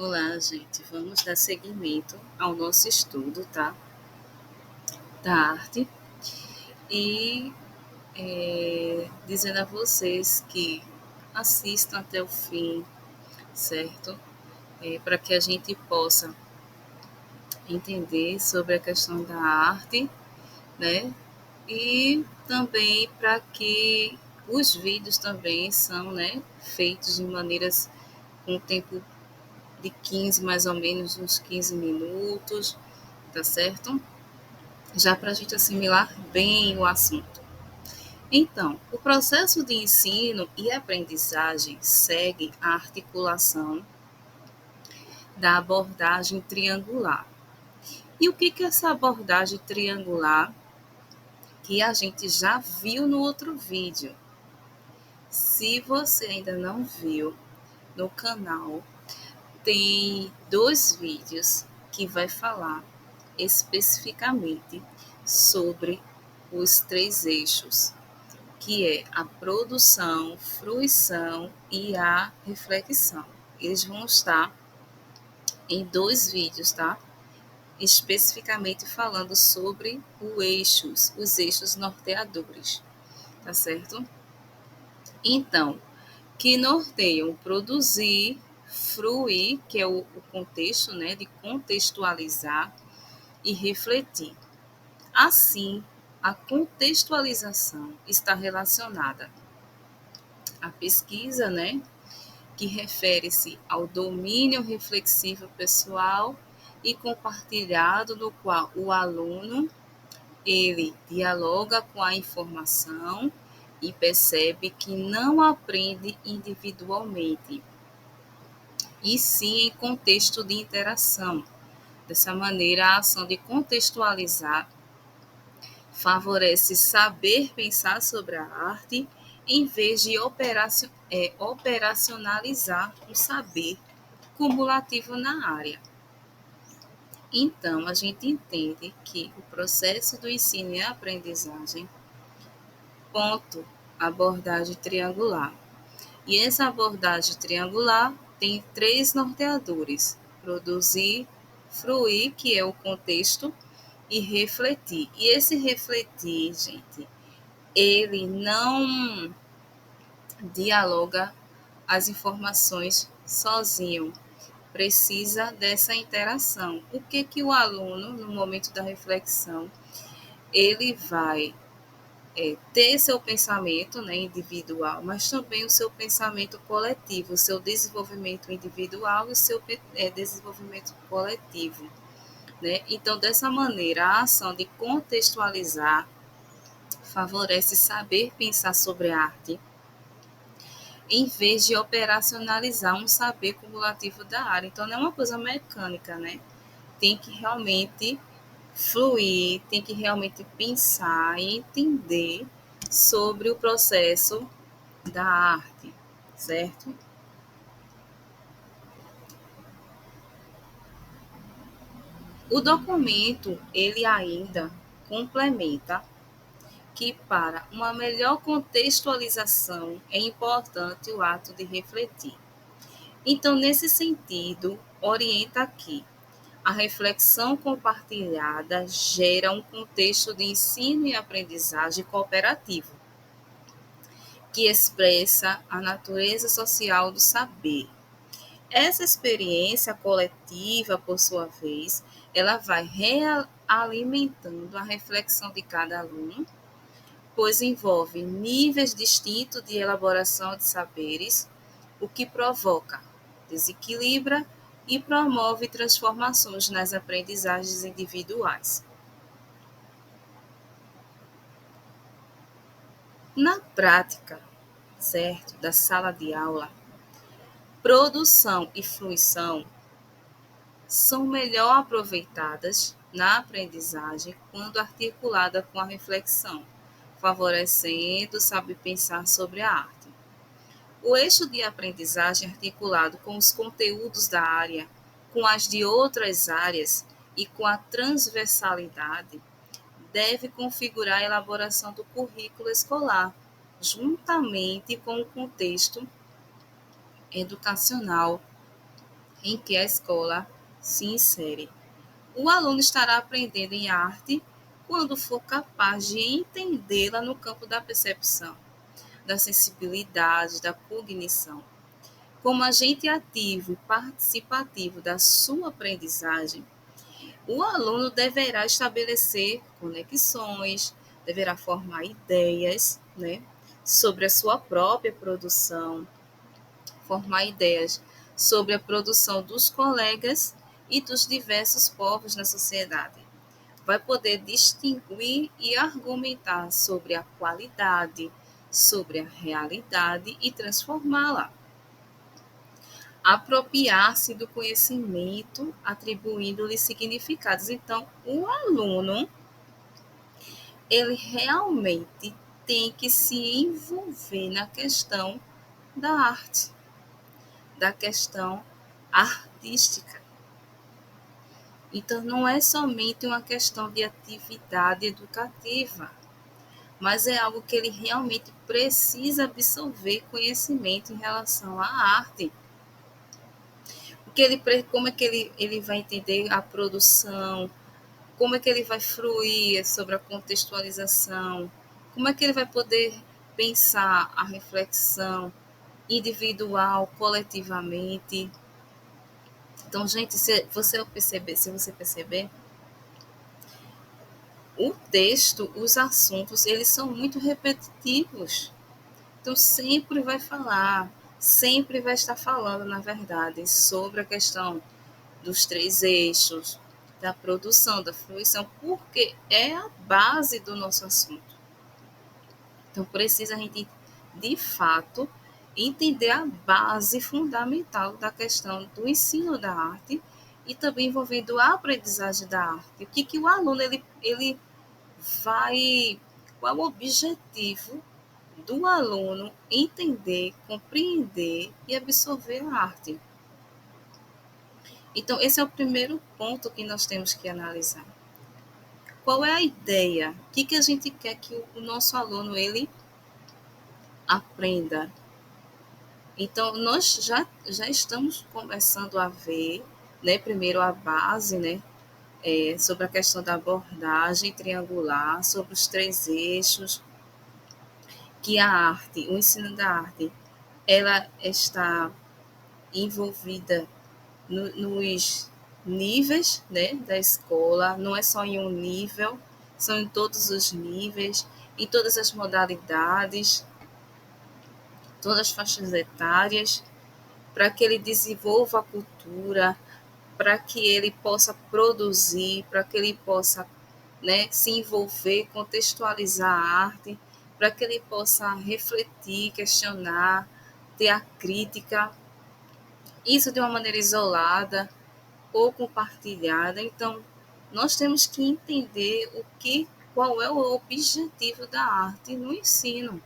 Olá, gente. Vamos dar seguimento ao nosso estudo, tá? Da arte e dizendo a vocês que assistam até o fim, certo? Para que a gente possa entender sobre a questão da arte, né? E também para que os vídeos também são, né, feitos de maneiras com tempo de 15, mais ou menos uns 15 minutos, tá certo? Já para a gente assimilar bem o assunto. Então, o processo de ensino e aprendizagem segue a articulação da abordagem triangular. E o que é essa abordagem triangular que a gente já viu no outro vídeo? Se você ainda não viu, no canal tem 2 vídeos que vai falar especificamente sobre os 3 eixos, que é a produção, fruição e a reflexão. Eles vão estar em 2 vídeos, tá? Especificamente falando sobre os eixos norteadores, tá certo? Então, que norteiam produzir, fruir, que é o contexto, né, de contextualizar e refletir. Assim, a contextualização está relacionada à pesquisa, né, que refere-se ao domínio reflexivo pessoal e compartilhado, no qual o aluno ele dialoga com a informação e percebe que não aprende individualmente, e sim em contexto de interação. Dessa maneira, a ação de contextualizar favorece saber pensar sobre a arte em vez de operacionalizar o saber cumulativo na área. Então, a gente entende que o processo do ensino e aprendizagem, ponto, abordagem triangular. E essa abordagem triangular tem 3 norteadores: produzir, fruir, que é o contexto, e refletir. E esse refletir, gente, ele não dialoga as informações sozinho, precisa dessa interação. O que que o aluno, no momento da reflexão, ele vai ter seu pensamento, né, individual, mas também o seu pensamento coletivo, o seu desenvolvimento individual e o seu desenvolvimento coletivo, né? Então, dessa maneira, a ação de contextualizar favorece saber pensar sobre a arte, em vez de operacionalizar um saber cumulativo da área. Então, não é uma coisa mecânica, né? Tem que realmente fluir, tem que realmente pensar e entender sobre o processo da arte, certo? O documento, ele ainda complementa que para uma melhor contextualização é importante o ato de refletir. Então, nesse sentido, orienta aqui: a reflexão compartilhada gera um contexto de ensino e aprendizagem cooperativo, que expressa a natureza social do saber. Essa experiência coletiva, por sua vez, ela vai realimentando a reflexão de cada aluno, pois envolve níveis distintos de elaboração de saberes, o que provoca, desequilibra e promove transformações nas aprendizagens individuais. Na prática, certo, da sala de aula, produção e fruição são melhor aproveitadas na aprendizagem quando articulada com a reflexão, favorecendo o saber pensar sobre a arte. O eixo de aprendizagem articulado com os conteúdos da área, com as de outras áreas e com a transversalidade deve configurar a elaboração do currículo escolar, juntamente com o contexto educacional em que a escola se insere. O aluno estará aprendendo em arte quando for capaz de entendê-la no campo da percepção, da sensibilidade, da cognição. Como agente ativo e participativo da sua aprendizagem, o aluno deverá estabelecer conexões, deverá formar ideias, né, sobre a sua própria produção, formar ideias sobre a produção dos colegas e dos diversos povos na sociedade. Vai poder distinguir e argumentar sobre a qualidade, sobre a realidade e transformá-la. Apropriar-se do conhecimento, atribuindo-lhe significados. Então, o aluno, ele realmente tem que se envolver na questão da arte, da questão artística. Então, não é somente uma questão de atividade educativa, mas é algo que ele realmente precisa absorver conhecimento em relação à arte. Como é que ele vai entender a produção, como é que ele vai fruir sobre a contextualização, como é que ele vai poder pensar a reflexão individual, coletivamente. Então, gente, se você perceber, o texto, os assuntos, eles são muito repetitivos. Então, sempre vai falar, sempre vai estar falando, na verdade, sobre a questão dos três eixos, da produção, da fruição, porque é a base do nosso assunto. Então, precisa a gente, de fato, entender a base fundamental da questão do ensino da arte e também envolvendo a aprendizagem da arte. O que o aluno ele vai, qual o objetivo do aluno entender, compreender e absorver a arte. Então, esse é o primeiro ponto que nós temos que analisar. Qual é a ideia? O que a gente quer que o nosso aluno ele aprenda? Então, nós já estamos começando a ver, né, primeiro a base, né, sobre a questão da abordagem triangular, sobre os três eixos, que a arte, o ensino da arte, ela está envolvida nos níveis, né, da escola, não é só em um nível, são em todos os níveis, em todas as modalidades, todas as faixas etárias, para que ele desenvolva a cultura, para que ele possa produzir, para que ele possa, né, se envolver, contextualizar a arte, para que ele possa refletir, questionar, ter a crítica, isso de uma maneira isolada ou compartilhada. Então, nós temos que entender qual é o objetivo da arte no ensino,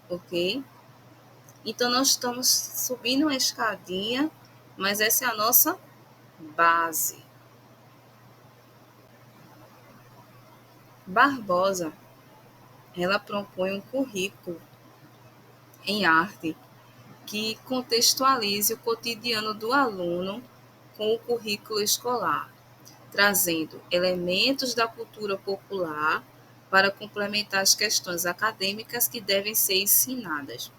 ok? Então, nós estamos subindo uma escadinha, mas essa é a nossa base. Barbosa, ela propõe um currículo em arte que contextualize o cotidiano do aluno com o currículo escolar, trazendo elementos da cultura popular para complementar as questões acadêmicas que devem ser ensinadas.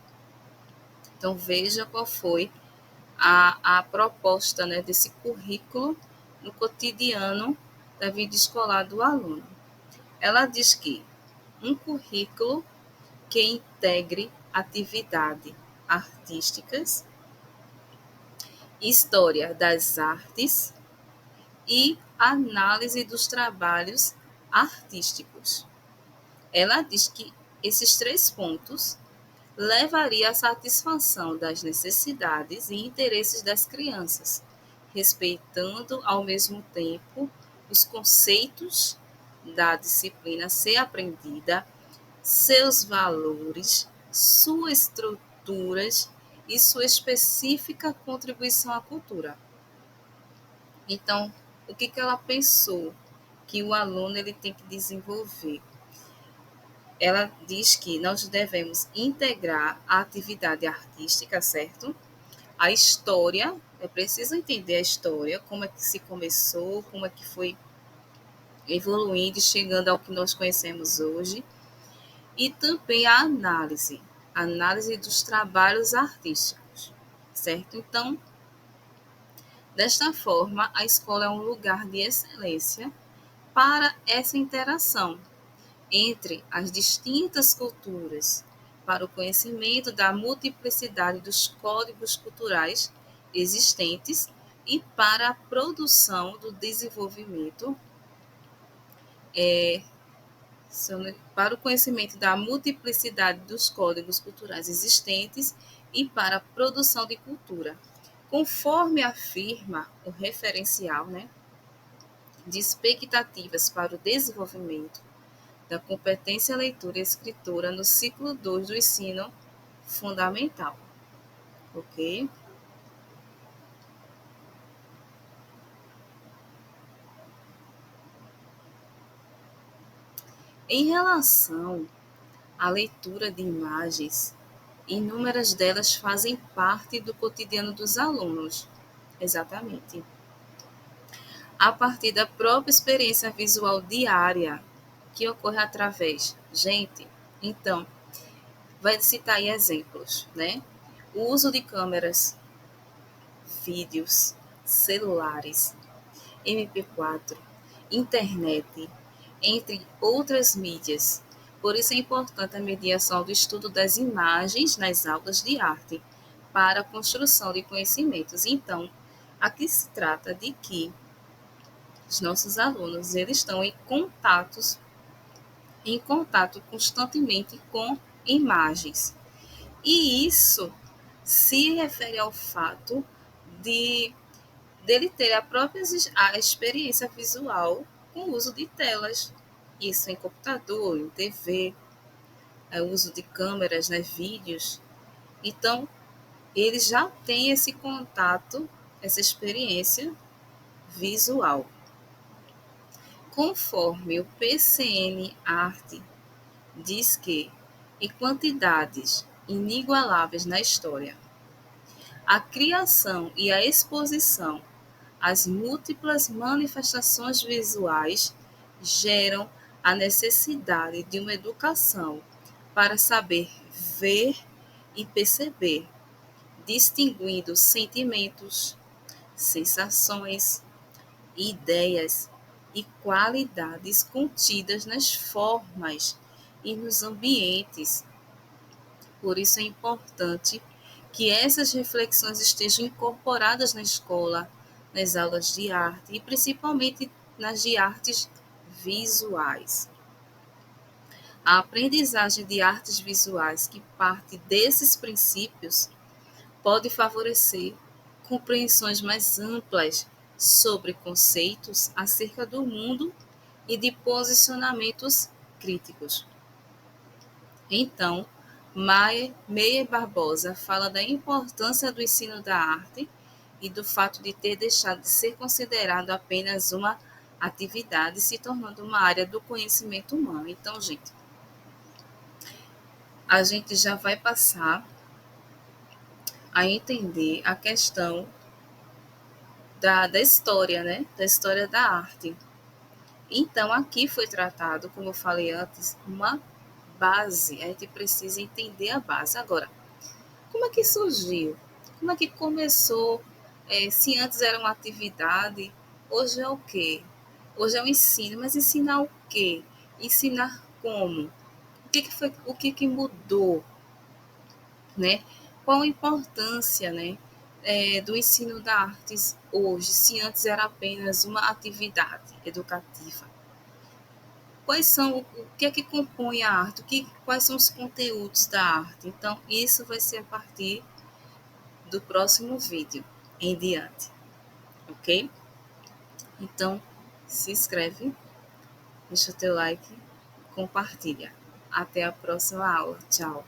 Então, veja qual foi a proposta, né, desse currículo no cotidiano da vida escolar do aluno. Ela diz que um currículo que integre atividades artísticas, história das artes e análise dos trabalhos artísticos. Ela diz que esses três pontos levaria à satisfação das necessidades e interesses das crianças, respeitando ao mesmo tempo os conceitos da disciplina a ser aprendida, seus valores, suas estruturas e sua específica contribuição à cultura. Então, o que ela pensou que o aluno ele tem que desenvolver? Ela diz que nós devemos integrar a atividade artística, certo? A história, é preciso entender a história, como é que se começou, como é que foi evoluindo e chegando ao que nós conhecemos hoje, e também a análise dos trabalhos artísticos, certo? Então, desta forma, a escola é um lugar de excelência para essa interação entre as distintas culturas, para o conhecimento da multiplicidade dos códigos culturais existentes e para a produção do desenvolvimento, é, para o conhecimento da multiplicidade dos códigos culturais existentes e para a produção de cultura. Conforme afirma o referencial, né, de expectativas para o desenvolvimento da competência leitura e escritura no ciclo 2 do ensino fundamental, ok? Em relação à leitura de imagens, inúmeras delas fazem parte do cotidiano dos alunos, exatamente, a partir da própria experiência visual diária que ocorre através. Gente, então, vai citar aí exemplos, né? O uso de câmeras, vídeos, celulares, MP4, internet, entre outras mídias. Por isso é importante a mediação do estudo das imagens nas aulas de arte para a construção de conhecimentos. Então, aqui se trata de que os nossos alunos eles estão em contato constantemente com imagens. E isso se refere ao fato de dele ter a própria a experiência visual com o uso de telas. Isso em computador, em TV, o uso de câmeras, né, vídeos. Então, ele já tem esse contato, essa experiência visual. Conforme o PCN Arte diz que, em quantidades inigualáveis na história, a criação e a exposição às múltiplas manifestações visuais geram a necessidade de uma educação para saber ver e perceber, distinguindo sentimentos, sensações, ideias e qualidades contidas nas formas e nos ambientes. Por isso é importante que essas reflexões estejam incorporadas na escola, nas aulas de arte e principalmente nas de artes visuais. A aprendizagem de artes visuais que parte desses princípios pode favorecer compreensões mais amplas sobre conceitos acerca do mundo e de posicionamentos críticos. Então, Meyer Barbosa fala da importância do ensino da arte e do fato de ter deixado de ser considerado apenas uma atividade, se tornando uma área do conhecimento humano. Então, a gente já vai passar a entender a questão da história, né? Da história da arte. Então, aqui foi tratado, como eu falei antes, uma base. A gente precisa entender a base. Agora, como é que surgiu? Como é que começou? Se antes era uma atividade, hoje é o quê? Hoje é o ensino, mas ensinar o quê? Ensinar como? O que mudou, né? Qual a importância, né, do ensino da artes hoje, se antes era apenas uma atividade educativa? Quais são, o que é que compõe a arte? Quais são os conteúdos da arte? Então, isso vai ser a partir do próximo vídeo em diante, ok? Então, se inscreve, deixa o teu like, compartilha. Até a próxima aula. Tchau!